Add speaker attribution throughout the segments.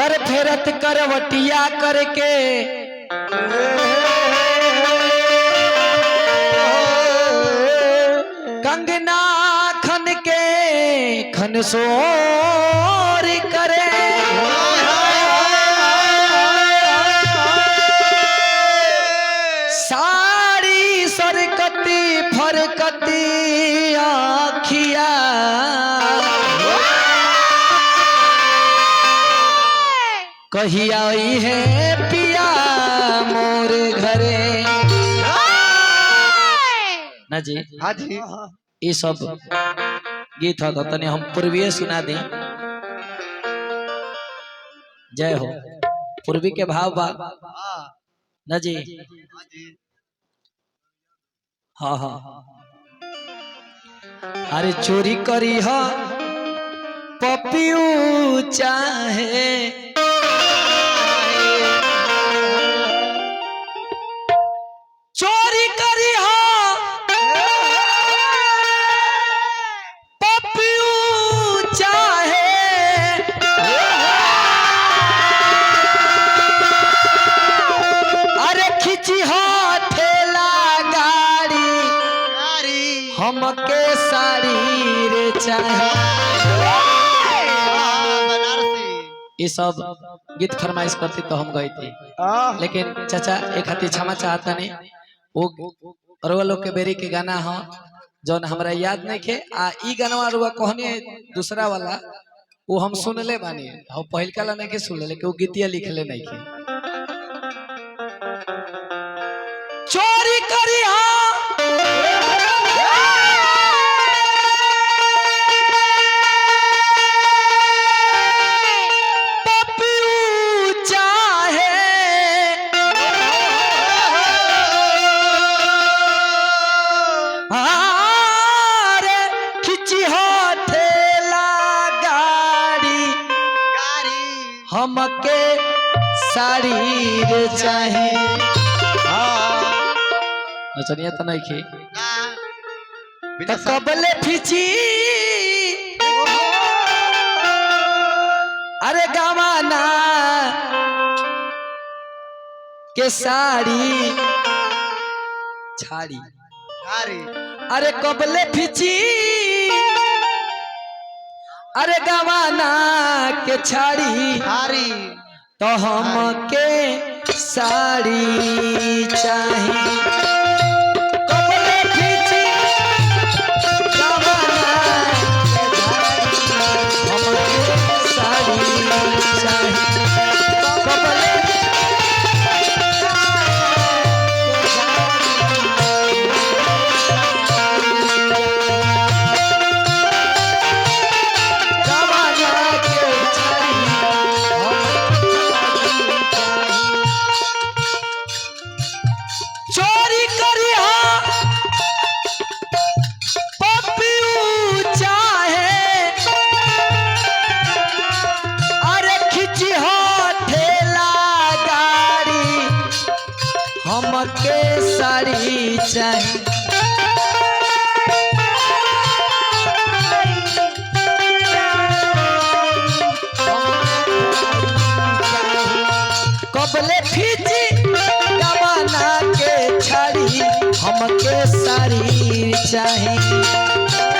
Speaker 1: अरे फेरत करवटिया करके कंगना खन के खनसोर करे साड़ी सरकती फरकती आखिया कही आई है पिया मोर घरे ना जी।
Speaker 2: हाँ जी
Speaker 1: ये सब गीत था तने हम पूर्वीय सुना दें। जय हो। पूर्वी के भाव बा ना जी। हाँ हाँ अरे चोरी करी हा पपियू चाहे चोरी करी हा पपियू चाहे अरे खिची हा ठेला गाड़ी हमके साड़ी रे चाहे। ये सब गीत फरमाइश करती तो हम गए थे लेकिन चाचा एक हाथी क्षमा चाहता नहीं वो अरुआ लोग के बेरी के गाना हो जौन हमरा याद नहीं के आ ई गाना अरुआ कहने दूसरा वाला वो हम सुनले बानी हम पहिलका ला नहीं के सुनले लेकिन वो गीतिया लिखले नहीं के। चोरी करी हा हमके साड़ी रे चाहे। नचनिया तो नहीं खे तो कबले फिची अरे गवाना के साड़ी छाड़ी अरे कबले फिची अरे गवाना के छाड़ी तो हमके साड़ी चाहिए। हमके साड़ी चाहिए। कबले फिजी गवाना के छाड़ी हमके साड़ी चाहिए।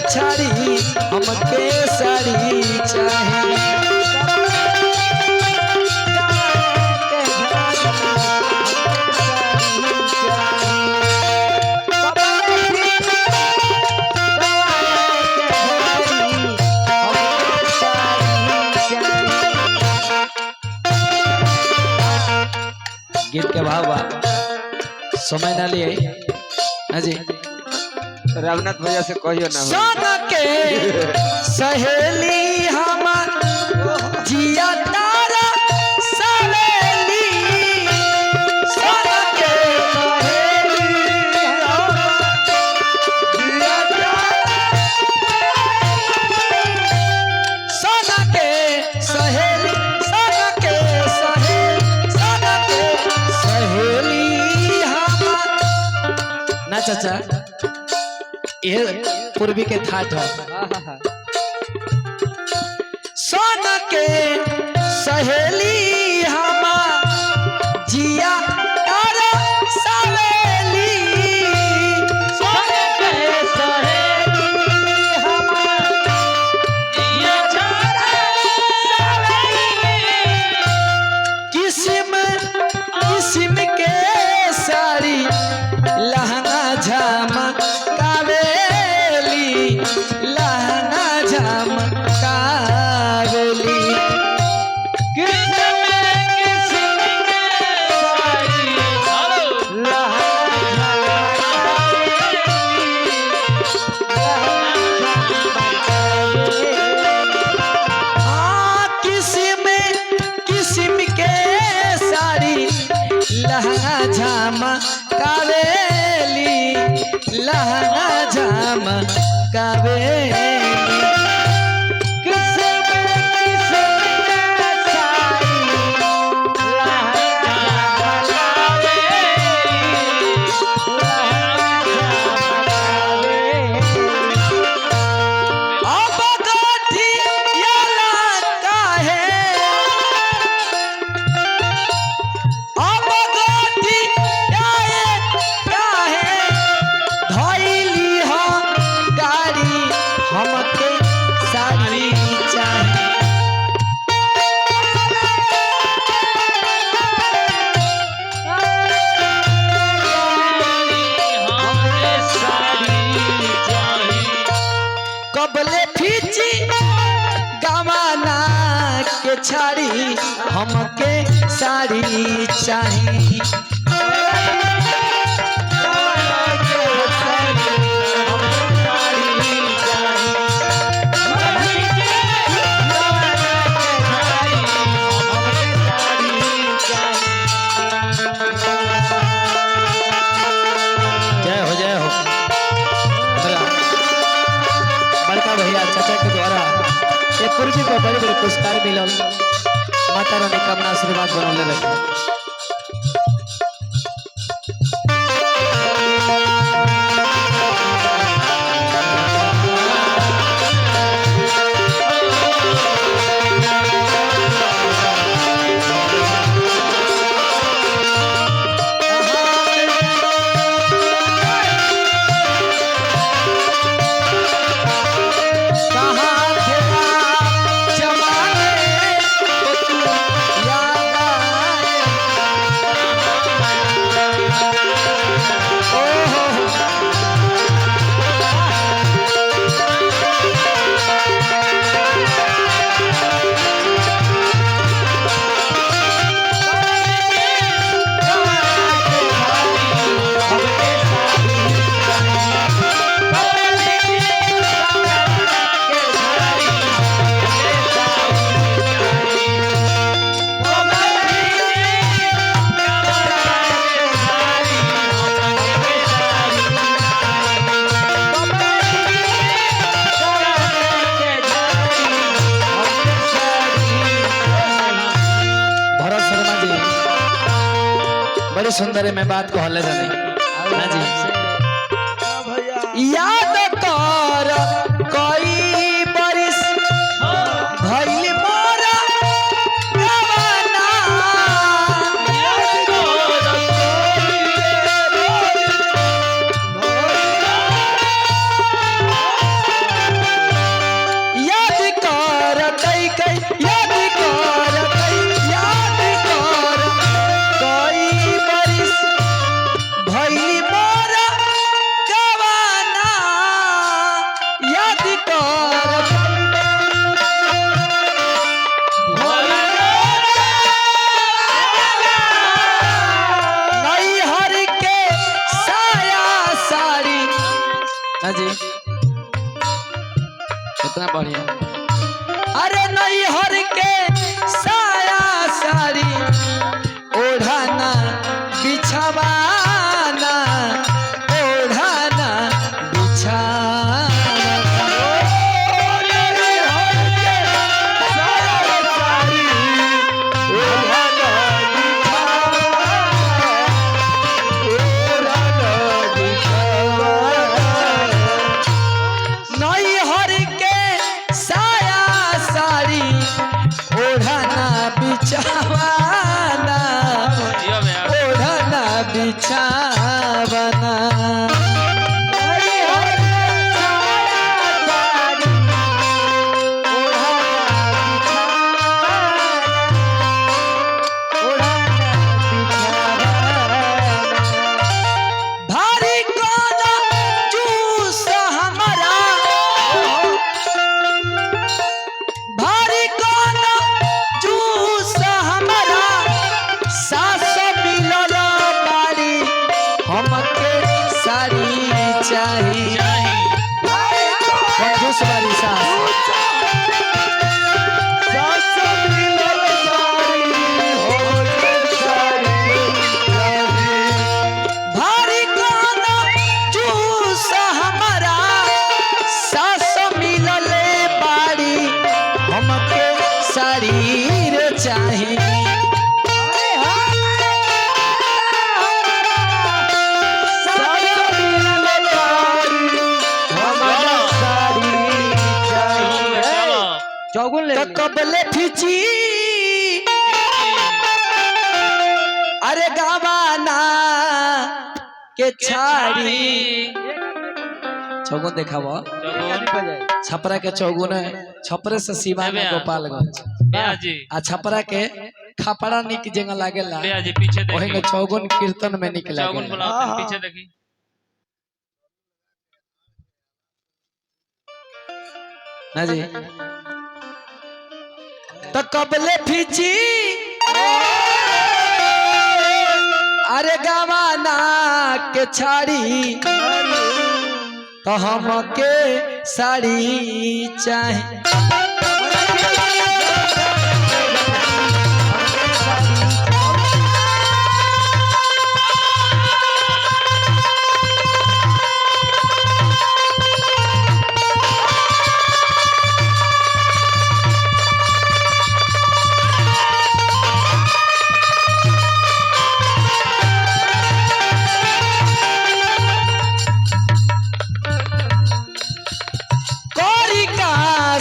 Speaker 1: छाड़ी हमके साड़ी चाहिए। गीत के भाव बा समय ना लिए हाँ जी।
Speaker 2: रामनाथ भैया से कहियो ना
Speaker 1: सोना के सहेली हमार जिया तारा सहेली सोना के सहेली सोना के सहेली सोना के सहेली सोना के सहेली हम चाचा ये पूर्वी के ठाठ हो सोन के सहेली हमा जिया तारा सवेली सोन के सहेली हमा जिया तारा सवेली किस्म किस्म के साड़ी लहंगा झमा कावेली लहंगा झमा कावेली लहंगा झामा कावेली लहंगा झामा कावेली छाड़ी हमके साड़ी चाहिए जय हो बड़का भैया चाचा के द्वारा ये पूर्वी को बड़े बड़े पुरस्कार मिलल माता रानी कामना आशीर्वाद बनौले रखे बड़ी सुंदर में बात को हल्ले जाने ना जी याद कर कोई बरिस भइल मोरा गवाना याद कर कई कई याद कर कई याद कर कोई भइली मोरा गवाना याद कर बिछावना भारी कोना जूस हमारा भारी कोना जूस हमारा सास मिलल बारी हमके सारी चाहिए कंजूस बारी सास भारी कोना जूस हमारा सास मिलले बारी हमके शरीर चाहिए
Speaker 2: चौगुन ले
Speaker 1: तो कबले फिची अरे गवाना के छाड़ी चौगुन देखा वो छपरा के चौगुन है छपरे से सीमा में गोपालगंज आ छपरा के खापड़ा निक जंग लागेला
Speaker 3: पीछे
Speaker 1: वही में चौगुन कीर्तन में निक
Speaker 3: चौगुन
Speaker 1: लागेला
Speaker 3: बुलाओ पीछे देखी
Speaker 1: ना जी तो कबले फिची अरे गवाना के छाड़ी तो हमके साड़ी चाहे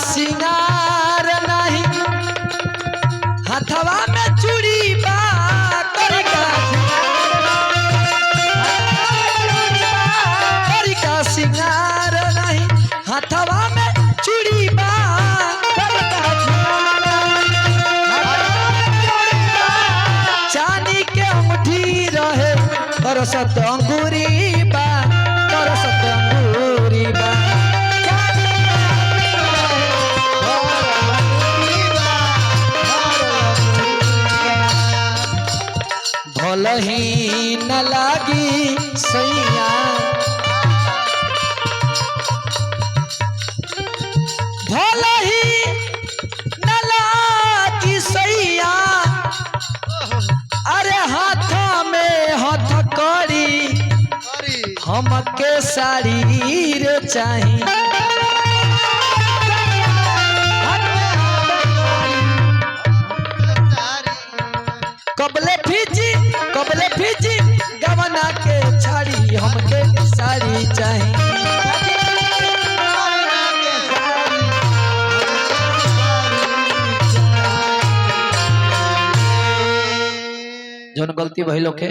Speaker 1: सिंगार नहीं हथवा में चूड़ी बा का सिंगार नहीं हथवा में चूड़ी बा चांदी के अंगूठी रहे तरसत अंगूरी बा तरसत अंगूरी बा भलही न लागी सैया भलही न लागी सैया अरे हाथ में हाथ करी हमके शरीर चाहिए कबले फिजी गवना के छाड़ी हमके साड़ी चाहिए जौन गलती भइल के